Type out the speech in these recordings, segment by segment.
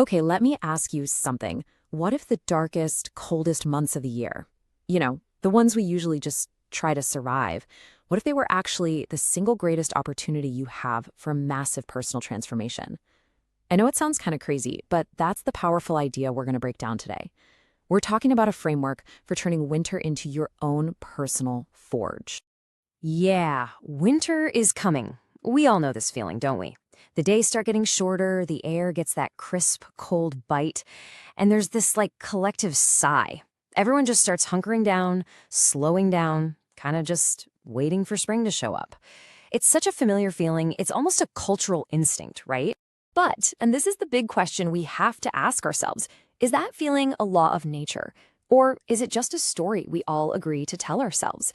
Okay, let me ask you something. What if the darkest, coldest months of the year, the ones we usually just try to survive, what if they were actually the single greatest opportunity you have for massive personal transformation? I know it sounds kind of crazy, but that's the powerful idea we're going to break down today. We're talking about a framework for turning winter into your own personal forge. Yeah, winter is coming. We all know this feeling, don't we? The days start getting shorter, the air gets that crisp, cold bite, and there's this collective sigh. Everyone just starts hunkering down, slowing down, kind of just waiting for spring to show up. It's such a familiar feeling, it's almost a cultural instinct, right? But, and this is the big question we have to ask ourselves, is that feeling a law of nature? Or is it just a story we all agree to tell ourselves?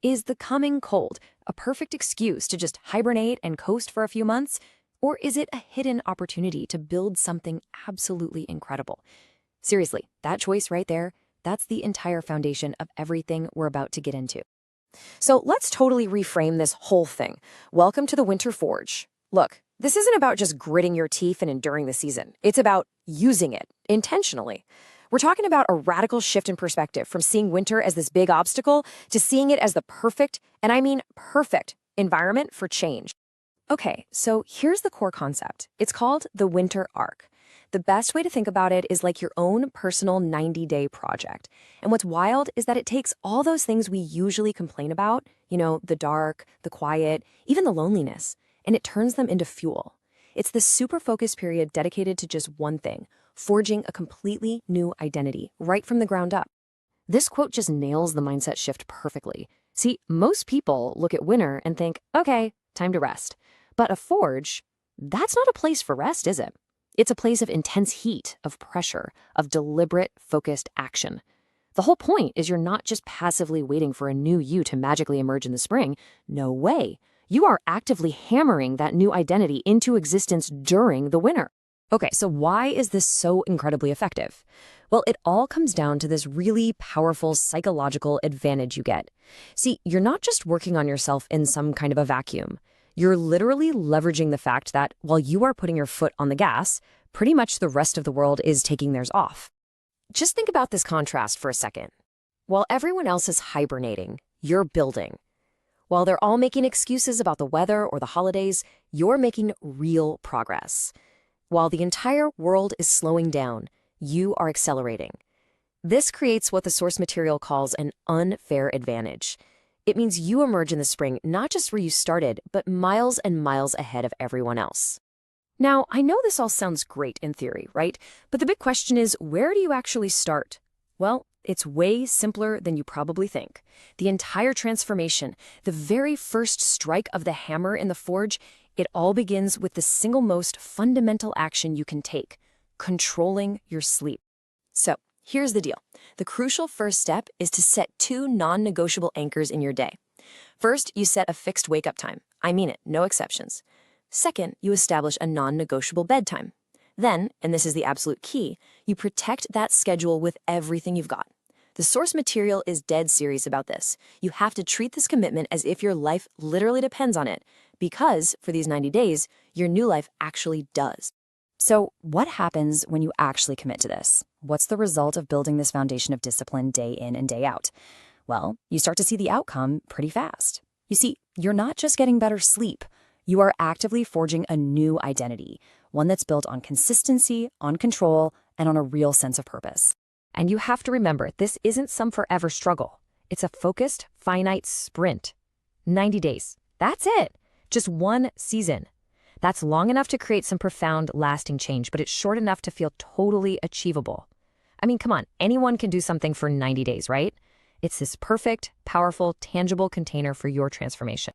Is the coming cold a perfect excuse to just hibernate and coast for a few months? Or is it a hidden opportunity to build something absolutely incredible? Seriously, that choice right there, that's the entire foundation of everything we're about to get into. So let's totally reframe this whole thing. Welcome to the Winter Forge. Look, this isn't about just gritting your teeth and enduring the season. It's about using it intentionally. We're talking about a radical shift in perspective from seeing winter as this big obstacle to seeing it as the perfect, and I mean perfect, environment for change. Okay, so here's the core concept. It's called the winter arc. The best way to think about it is like your own personal 90-day project. And what's wild is that it takes all those things we usually complain about, the dark, the quiet, even the loneliness, and it turns them into fuel. It's the super focused period dedicated to just one thing, forging a completely new identity right from the ground up. This quote just nails the mindset shift perfectly. See, most people look at winter and think, okay, time to rest. But a forge, that's not a place for rest, is it? It's a place of intense heat, of pressure, of deliberate, focused action. The whole point is you're not just passively waiting for a new you to magically emerge in the spring. No way. You are actively hammering that new identity into existence during the winter. Okay, so why is this so incredibly effective? Well, it all comes down to this really powerful psychological advantage you get. See, you're not just working on yourself in some kind of a vacuum. You're literally leveraging the fact that while you are putting your foot on the gas, pretty much the rest of the world is taking theirs off. Just think about this contrast for a second. While everyone else is hibernating, you're building. While they're all making excuses about the weather or the holidays, you're making real progress. While the entire world is slowing down, you are accelerating. This creates what the source material calls an unfair advantage. It means you emerge in the spring not just where you started, but miles and miles ahead of everyone else. Now, I know this all sounds great in theory, right? But the big question is, where do you actually start? Well, it's way simpler than you probably think. The entire transformation, the very first strike of the hammer in the forge, it all begins with the single most fundamental action you can take, controlling your sleep. So, here's the deal. The crucial first step is to set two non-negotiable anchors in your day. First, you set a fixed wake-up time. I mean it, no exceptions. Second, you establish a non-negotiable bedtime. Then, and this is the absolute key, you protect that schedule with everything you've got. The source material is dead serious about this. You have to treat this commitment as if your life literally depends on it, because for these 90 days, your new life actually does. So what happens when you actually commit to this? What's the result of building this foundation of discipline day in and day out? Well, you start to see the outcome pretty fast. You see, you're not just getting better sleep. You are actively forging a new identity, one that's built on consistency, on control, and on a real sense of purpose. And you have to remember, this isn't some forever struggle. It's a focused, finite sprint. 90 days. That's it. Just one season. That's long enough to create some profound, lasting change, but it's short enough to feel totally achievable. I mean, come on, anyone can do something for 90 days, right? It's this perfect, powerful, tangible container for your transformation.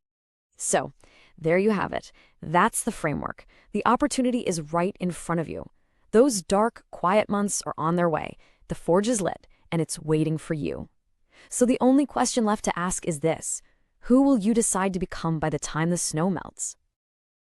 So, there you have it. That's the framework. The opportunity is right in front of you. Those dark, quiet months are on their way. The forge is lit, and it's waiting for you. So the only question left to ask is this: who will you decide to become by the time the snow melts?